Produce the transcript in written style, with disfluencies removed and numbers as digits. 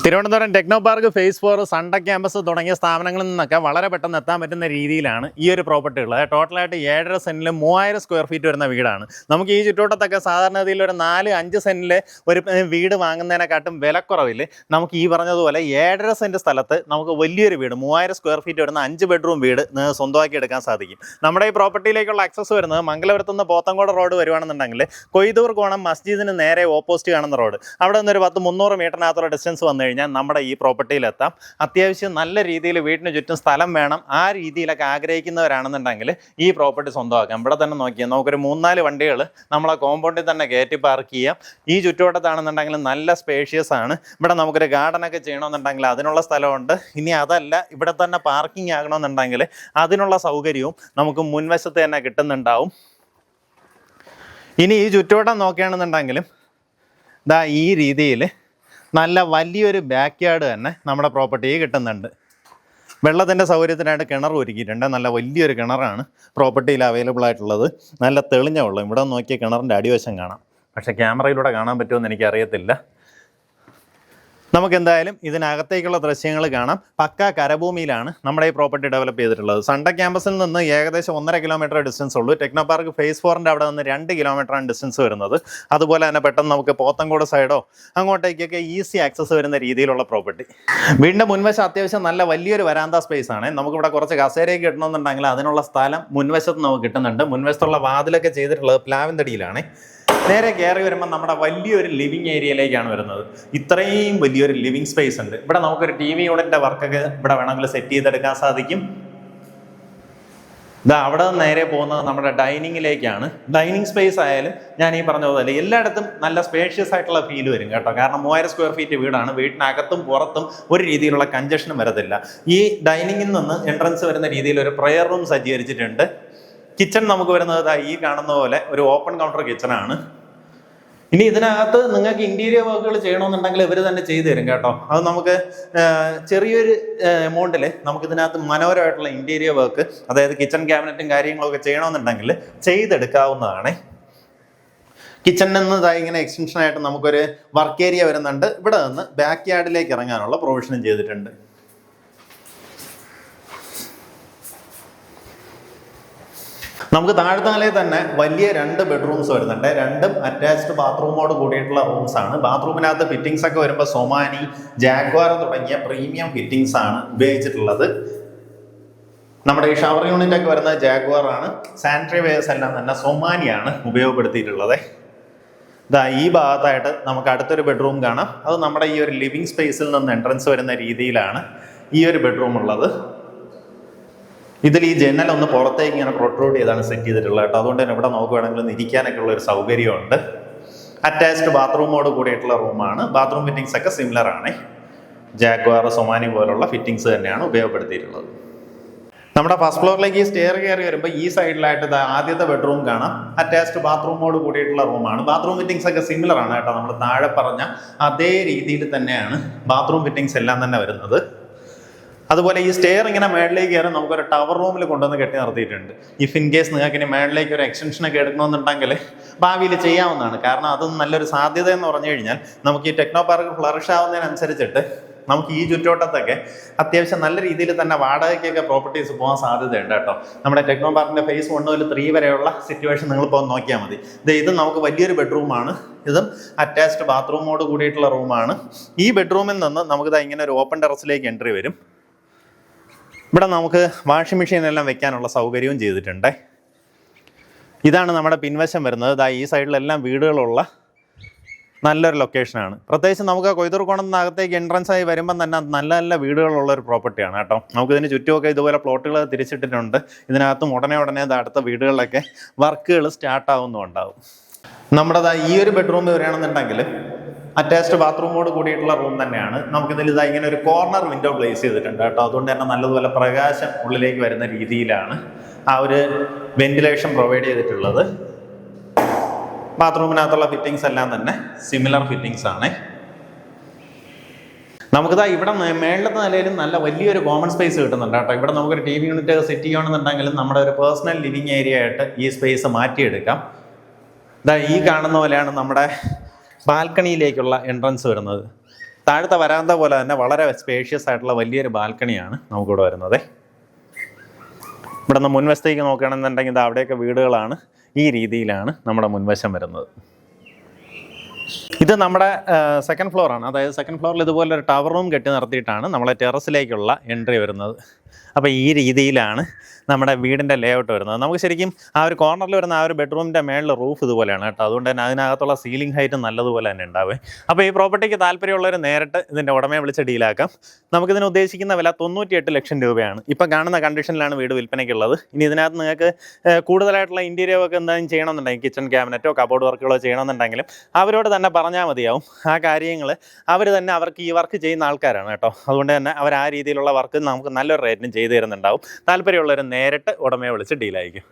Thiruvananthapuram techno park phase 4 സൺഡ campus തുടങ്ങിയ സ്ഥാപനങ്ങളിൽ നിന്നൊക്കെ വളരെ പെട്ടെന്ന് എത്താൻ പറ്റുന്ന രീതിയിലാണ് ഈ ഒരു പ്രോപ്പർട്ടി ഉള്ളത്. ടോട്ടലായിട്ട് 7.5 സെന്റിൽ 3000 സ്ക്വയർ ഫീറ്റ് വരുന്ന വീടാണ്. നമുക്ക് ഈ ചുറ്റോട്ടത്തൊക്കെ സാധാരണഗതിയിൽ ഒരു 4-5 സെന്റിൽ ഒരു വീട് വാങ്ങുന്നതിനെക്കാട്ടും വിലക്കുറവിൽ നമുക്ക് ഈ പറഞ്ഞതുപോലെ 7.5 സെന്റ് സ്ഥലത്ത് നമുക്ക് വലിയൊരു വീട് 3000 സ്ക്വയർ ഫീറ്റ് വരുന്ന 5 ബെഡ്റൂം വീട് സ്വന്തമാക്കി എടുക്കാൻ സാധിക്കും. നമ്മുടെ ഈ പ്രോപ്പർട്ടിയിലേക്കുള്ള ആക്സസ് വരുന്നത് മംഗലപുരത്ത് നിന്ന് പോത്തങ്കോട് റോഡ് വരുവാണെന്നുണ്ടെങ്കിൽ കൊയ്തൂർ കോണം മസ്ജിദിന് നേരെ ഓപ്പോസിറ്റ് കാണുന്ന റോഡ്, അവിടെ നിന്ന് ഒരു 100-300 മീറ്ററിനകത്തുള്ള ഡിസ്റ്റൻസ് വന്നു കഴിഞ്ഞാൽ നമ്മുടെ ഈ പ്രോപ്പർട്ടിയിലെത്താം. അത്യാവശ്യം നല്ല രീതിയിൽ വീടിന് ചുറ്റും സ്ഥലം വേണം, ആ രീതിയിലൊക്കെ ആഗ്രഹിക്കുന്നവരാണെന്നുണ്ടെങ്കിൽ ഈ പ്രോപ്പർട്ടി സ്വന്തമാക്കാം. ഇവിടെ തന്നെ നോക്കിയാൽ നമുക്കൊരു 3-4 വണ്ടികൾ നമ്മളെ കോമ്പൗണ്ടിൽ തന്നെ കയറ്റി പാർക്ക് ചെയ്യാം. ഈ ചുറ്റുവട്ടത്താണെന്നുണ്ടെങ്കിൽ നല്ല സ്പേഷ്യസ് ആണ്. ഇവിടെ നമുക്കൊരു ഗാർഡനൊക്കെ ചെയ്യണമെന്നുണ്ടെങ്കിൽ അതിനുള്ള സ്ഥലമുണ്ട്. ഇനി അതല്ല, ഇവിടെ തന്നെ പാർക്കിംഗ് ആകണമെന്നുണ്ടെങ്കിൽ അതിനുള്ള സൗകര്യവും നമുക്ക് മുൻവശത്ത് തന്നെ കിട്ടുന്നുണ്ടാവും. ഇനി ഈ ചുറ്റുവട്ടം നോക്കുകയാണെന്നുണ്ടെങ്കിലും ദാ ഈ രീതിയിൽ നല്ല വലിയൊരു ബാക്ക് യാർഡ് തന്നെ നമ്മുടെ പ്രോപ്പർട്ടിയിൽ കിട്ടുന്നുണ്ട്. വെള്ളത്തിൻ്റെ സൗകര്യത്തിനായിട്ട് കിണർ ഒരുക്കിയിട്ടുണ്ട്. നല്ല വലിയൊരു കിണറാണ് പ്രോപ്പർട്ടിയിൽ അവൈലബിൾ ആയിട്ടുള്ളത്. നല്ല തെളിഞ്ഞ വെള്ളം. ഇവിടെ നോക്കിയ കിണറിൻ്റെ അടിവശം കാണാം, പക്ഷേ ക്യാമറയിലൂടെ കാണാൻ പറ്റുമെന്ന് എനിക്കറിയത്തില്ല. നമുക്കെന്തായാലും ഇതിനകത്തേക്കുള്ള ദൃശ്യങ്ങൾ കാണാം. പക്ക കരഭൂമിയിലാണ് നമ്മുടെ ഈ പ്രോപ്പർട്ടി ഡെവലപ്പ് ചെയ്തിട്ടുള്ളത്. സൺഡ ക്യാമ്പസിൽ നിന്ന് ഏകദേശം 1.5 കിലോമീറ്റർ ഡിസ്റ്റൻസ് ഉള്ളൂ. ടെക്നോ പാർക്ക് ഫേസ് 4 അവിടെ നിന്ന് 2 കിലോമീറ്ററാണ് ഡിസ്റ്റൻസ് വരുന്നത്. അതുപോലെ തന്നെ പെട്ടെന്ന് നമുക്ക് പോത്തങ്കോട് സൈഡോ അങ്ങോട്ടേക്കൊക്കെ ഈസി ആക്സസ് വരുന്ന രീതിയിലുള്ള പ്രോപ്പർട്ടി. വീടിൻ്റെ മുൻവശം അത്യാവശ്യം നല്ല വലിയൊരു വരാന്ത സ്പേസ് ആണ്. നമുക്കിവിടെ കുറച്ച് കസേരയൊക്കെ കിട്ടണമെന്നുണ്ടെങ്കിൽ അതിനുള്ള സ്ഥലം മുൻവശത്ത് നമുക്ക് കിട്ടുന്നുണ്ട്. മുൻവശത്തുള്ള വാതിലൊക്കെ ചെയ്തിട്ടുള്ളത് പ്ലാവിൻ തടിയിലാണ്. നേരെ കയറി വരുമ്പോൾ നമ്മുടെ വലിയൊരു ലിവിങ് ഏരിയയിലേക്കാണ് വരുന്നത്. ഇത്രയും വലിയൊരു ലിവിങ് സ്പേസ് ഉണ്ട്. ഇവിടെ നമുക്കൊരു TV യൂണിറ്റിൻ്റെ വർക്കൊക്കെ ഇവിടെ വേണമെങ്കിൽ സെറ്റ് ചെയ്തെടുക്കാൻ സാധിക്കും. ഇതാ അവിടെ നിന്ന് നേരെ പോകുന്നത് നമ്മുടെ ഡൈനിങ്ങിലേക്കാണ്. ഡൈനിങ് സ്പേസ് ആയാലും ഞാൻ ഈ പറഞ്ഞ പോലെ എല്ലായിടത്തും നല്ല സ്പേഷ്യസ് ആയിട്ടുള്ള ഫീൽ വരും കേട്ടോ. കാരണം 3000 സ്ക്വയർ ഫീറ്റ് വീടാണ്. വീട്ടിനകത്തും പുറത്തും ഒരു രീതിയിലുള്ള കഞ്ചഷനും വരത്തില്ല. ഈ ഡൈനിങ്ങിൽ നിന്ന് എൻട്രൻസ് വരുന്ന രീതിയിൽ ഒരു പ്രെയർ റൂം സജ്ജീകരിച്ചിട്ടുണ്ട്. കിച്ചൺ നമുക്ക് വരുന്നത് ഈ കാണുന്ന പോലെ ഒരു ഓപ്പൺ കൗണ്ടർ കിച്ചണാണ്. ഇനി ഇതിനകത്ത് നിങ്ങൾക്ക് ഇന്റീരിയർ വർക്കുകൾ ചെയ്യണമെന്നുണ്ടെങ്കിൽ ഇവർ തന്നെ ചെയ്തു തരും കേട്ടോ. അത് നമുക്ക് ചെറിയൊരു എമൗണ്ടിൽ നമുക്ക് ഇതിനകത്ത് മനോഹരമായിട്ടുള്ള ഇന്റീരിയർ വർക്ക്, അതായത് കിച്ചൺ ക്യാബിനറ്റും കാര്യങ്ങളൊക്കെ ചെയ്യണമെന്നുണ്ടെങ്കിൽ ചെയ്തെടുക്കാവുന്നതാണ്. കിച്ചണിൽ നിന്ന് ഇങ്ങനെ എക്സ്റ്റൻഷനായിട്ട് നമുക്കൊരു വർക്ക് ഏരിയ വരുന്നുണ്ട്. ഇവിടെ നിന്ന് ബാക്ക് യാർഡിലേക്ക് ഇറങ്ങാനുള്ള പ്രൊവിഷനും ചെയ്തിട്ടുണ്ട്. നമുക്ക് താഴത്തെ നിലയിൽ തന്നെ വലിയ 2 ബെഡ്റൂംസ് വരുന്നുണ്ട്. 2 അറ്റാച്ച്ഡ് ബാത്റൂമോട് കൂടിയിട്ടുള്ള റൂംസ് ആണ്. ബാത്റൂമിനകത്ത് ഫിറ്റിംഗ്സ് ഒക്കെ വരുമ്പോൾ സൊമാനി, ജാഗ്വാർ തുടങ്ങിയ പ്രീമിയം ഫിറ്റിംഗ്സ് ആണ് ഉപയോഗിച്ചിട്ടുള്ളത്. നമ്മുടെ ഈ ഷവർ യൂണിറ്റ് ഒക്കെ വരുന്നത് ജാഗ്വാർ ആണ്. സാനിറ്ററി വെയർസ് എല്ലാം തന്നെ സൊമാനിയാണ് ഉപയോഗപ്പെടുത്തിയിട്ടുള്ളത്. ഇതാ ഈ ഭാഗത്തായിട്ട് നമുക്ക് അടുത്തൊരു ബെഡ്റൂം കാണാം. അത് നമ്മുടെ ഈ ഒരു ലിവിങ് സ്പേസിൽ നിന്ന് എൻട്രൻസ് വരുന്ന രീതിയിലാണ് ഈ ഒരു ബെഡ്റൂം ഉള്ളത്. ഇതിൽ ഈ ജനൽ ഒന്ന് പുറത്തേക്ക് ഇങ്ങനെ പ്രൊട്രൂഡ് ചെയ്താണ് സെറ്റ് ചെയ്തിട്ടുള്ളത് കേട്ടോ. അതുകൊണ്ട് തന്നെ ഇവിടെ നോക്കുകയാണെങ്കിൽ ഇരിക്കാനൊക്കെ ഉള്ള ഒരു സൗകര്യമുണ്ട്. അറ്റാച്ച്ഡ് ബാത്റൂമോട് കൂടിയിട്ടുള്ള റൂമാണ്. ബാത്റൂം ഫിറ്റിംഗ്സ് ഒക്കെ സിമിലർ ആണ്. ജാഗ്വാർ, സൊമാനി പോലുള്ള ഫിറ്റിംഗ്സ് തന്നെയാണ് ഉപയോഗപ്പെടുത്തിയിട്ടുള്ളത്. നമ്മുടെ ഫസ്റ്റ് ഫ്ലോറിലേക്ക് ഈ സ്റ്റെയർ കയറി വരുമ്പോൾ ഈ സൈഡിലായിട്ട് ആദ്യത്തെ ബെഡ്റൂം കാണാം. അറ്റാച്ച്ഡ് ബാത്റൂമോട് കൂടിയിട്ടുള്ള റൂമാണ്. ബാത്റൂം ഫിറ്റിംഗ്സ് ഒക്കെ സിമിലർ ആണ് കേട്ടോ. നമ്മൾ താഴെ പറഞ്ഞ അതേ രീതിയിൽ തന്നെയാണ് ബാത്റൂം ഫിറ്റിംഗ്സ് എല്ലാം തന്നെ വരുന്നത്. അതുപോലെ ഈ സ്റ്റെയർ ഇങ്ങനെ മേളിലേക്ക് കയറി നമുക്കൊരു ടവർ റൂമിൽ കൊണ്ടുവന്ന് കെട്ടി നിർത്തിയിട്ടുണ്ട്. ഇഫ് ഇൻ കേസ് നിങ്ങൾക്ക് ഇനി മേളിലേക്ക് ഒരു എക്സ്റ്റൻഷനൊക്കെ എടുക്കണമെന്നുണ്ടെങ്കിൽ ഭാവിയിൽ ചെയ്യാവുന്നതാണ്. കാരണം അതും നല്ലൊരു സാധ്യത എന്ന് പറഞ്ഞു കഴിഞ്ഞാൽ നമുക്ക് ഈ ടെക്നോ പാർക്ക് ഫ്ലറിഷ് ആവുന്നതിനനുസരിച്ചിട്ട് നമുക്ക് ഈ ചുറ്റോട്ടത്തൊക്കെ അത്യാവശ്യം നല്ല രീതിയിൽ തന്നെ വാടകയ്ക്കൊക്കെ പ്രോപ്പർട്ടീസ് പോകാൻ സാധ്യതയുണ്ട് കേട്ടോ. നമ്മുടെ ടെക്നോ പാർക്കിൻ്റെ ഫേസ് 1 മുതൽ 3 വരെയുള്ള സിറ്റുവേഷൻ നിങ്ങളിപ്പോൾ നോക്കിയാൽ മതി. ഇത് നമുക്ക് വലിയൊരു ബെഡ്റൂമാണ്. ഇതും അറ്റാച്ച്ഡ് ബാത്റൂമോട് കൂടിയിട്ടുള്ള റൂമാണ്. ഈ ബെഡ്റൂമിൽ നിന്ന് നമുക്കിത് ഇങ്ങനെ ഒരു ഓപ്പൺ ടെറസിലേക്ക് എൻട്രി വരും. ഇവിടെ നമുക്ക് വാഷിംഗ് മെഷീൻ എല്ലാം വെക്കാനുള്ള സൗകര്യവും ചെയ്തിട്ടുണ്ട്. ഇതാണ് നമ്മുടെ പിൻവശം വരുന്നത്. ഈ സൈഡിലെല്ലാം വീടുകളുള്ള നല്ലൊരു ലൊക്കേഷനാണ്. പ്രത്യേകിച്ച് നമുക്ക് കൊയ്തൂർക്കോണത്തിനകത്തേക്ക് എൻട്രൻസ് ആയി വരുമ്പം തന്നെ നല്ല നല്ല വീടുകളുള്ള ഒരു പ്രോപ്പർട്ടിയാണ് കേട്ടോ. നമുക്കിതിന് ചുറ്റുമൊക്കെ ഇതുപോലെ പ്ലോട്ടുകൾ തിരിച്ചിട്ടിട്ടുണ്ട്. ഇതിനകത്തും ഉടനെ അടുത്ത വീടുകളിലൊക്കെ വർക്കുകൾ സ്റ്റാർട്ടാവുന്നുണ്ടാവും. നമ്മുടെ ഈ ഒരു ബെഡ്റൂം വരികയാണെന്നുണ്ടെങ്കിൽ അറ്റാച്ച്ഡ് ബാത്റൂമോട് കൂടിയിട്ടുള്ള റൂം തന്നെയാണ്. നമുക്കിതിൽ ഇങ്ങനെ ഒരു കോർണർ വിൻഡോ പ്ലേസ് ചെയ്തിട്ടുണ്ട് കേട്ടോ. അതുകൊണ്ട് തന്നെ നല്ലതുപോലെ പ്രകാശം ഉള്ളിലേക്ക് വരുന്ന രീതിയിലാണ് ആ ഒരു വെന്റിലേഷൻ പ്രൊവൈഡ് ചെയ്തിട്ടുള്ളത്. ബാത്റൂമിനകത്തുള്ള ഫിറ്റിംഗ്സ് എല്ലാം തന്നെ സിമിലർ ഫിറ്റിംഗ്സ് ആണ്. നമുക്കിതാ ഇവിടെ മേളിലത്തെ നിലയിലും നല്ല വലിയൊരു കോമൺ സ്പേസ് കിട്ടുന്നുണ്ട് കേട്ടോ. ഇവിടെ നമുക്കൊരു TV യൂണിറ്റ് സെറ്റ് ചെയ്യണമെന്നുണ്ടെങ്കിലും നമ്മുടെ ഒരു പേഴ്സണൽ ലിവിങ് ഏരിയ ആയിട്ട് ഈ സ്പേസ് മാറ്റിയെടുക്കാം. ഈ കാണുന്ന പോലെയാണ് നമ്മുടെ ബാൽക്കണിയിലേക്കുള്ള എൻട്രൻസ് വരുന്നത്. താഴത്തെ വരാന്ത പോലെ തന്നെ വളരെ സ്പേഷ്യസ് ആയിട്ടുള്ള വലിയൊരു ബാൽക്കണിയാണ് നമുക്കിവിടെ വരുന്നത്. ഇവിടെ നിന്ന് മുൻവശത്തേക്ക് നോക്കുകയാണെന്നുണ്ടെങ്കിൽ അവിടെയൊക്കെ വീടുകളാണ്. ഈ രീതിയിലാണ് നമ്മുടെ മുൻവശം വരുന്നത്. ഇത് നമ്മുടെ സെക്കൻഡ് ഫ്ലോറാണ്. അതായത് സെക്കൻഡ് ഫ്ലോറിൽ ഇതുപോലൊരു ടവർ റൂം കെട്ടി നിർത്തിയിട്ടാണ് നമ്മളെ ടെറസിലേക്കുള്ള എൻട്രി വരുന്നത്. അപ്പോൾ ഈ രീതിയിലാണ് നമ്മുടെ വീടിൻ്റെ ലേഔട്ട് വരുന്നത്. നമുക്ക് ശരിക്കും ആ ഒരു കോർണറിൽ വരുന്ന ആ ഒരു ബെഡ്റൂമിൻ്റെ മേളിൽ റൂഫ് ഇതുപോലെയാണ് കേട്ടോ. അതുകൊണ്ട് തന്നെ അതിനകത്തുള്ള സീലിംഗ് ഹൈറ്റ് നല്ലതുപോലെ തന്നെ ഉണ്ടാവേ. അപ്പോൾ ഈ പ്രോപ്പർട്ടിക്ക് താല്പര്യമുള്ളവർ നേരിട്ട് ഇതിൻ്റെ ഉടമയെ വിളിച്ച് ഡീലാക്കാം. നമുക്കിതിന് ഉദ്ദേശിക്കുന്ന വില 98 ലക്ഷം രൂപയാണ്. ഇപ്പം കാണുന്ന കണ്ടീഷനിലാണ് വീട് വിൽപ്പനയ്ക്കുള്ളത്. ഇനി ഇതിനകത്ത് നിങ്ങൾക്ക് കൂടുതലായിട്ടുള്ള ഇൻറ്റീരിയർ ഒക്കെ എന്തെങ്കിലും ചെയ്യണമെന്നുണ്ടെങ്കിൽ കിച്ചൺ ക്യാബിനറ്റോ കബോർഡ് വർക്കുകളോ ചെയ്യണമെന്നുണ്ടെങ്കിലും അവരോട് തന്നെ പറഞ്ഞാൽ മതിയാവും. ആ കാര്യങ്ങൾ അവർ തന്നെ അവർക്ക് ഈ വർക്ക് ചെയ്യുന്ന ആൾക്കാരാണ് കേട്ടോ. അതുകൊണ്ട് തന്നെ അവർ ആ രീതിയിലുള്ള വർക്ക് നമുക്ക് നല്ലൊരു റേറ്റിന് ചെയ്തു തരുന്നുണ്ടാവും. താല്പര്യമുള്ളവർ നേരിട്ട് ഉടമയെ വിളിച്ച് ഡീലായിരിക്കും.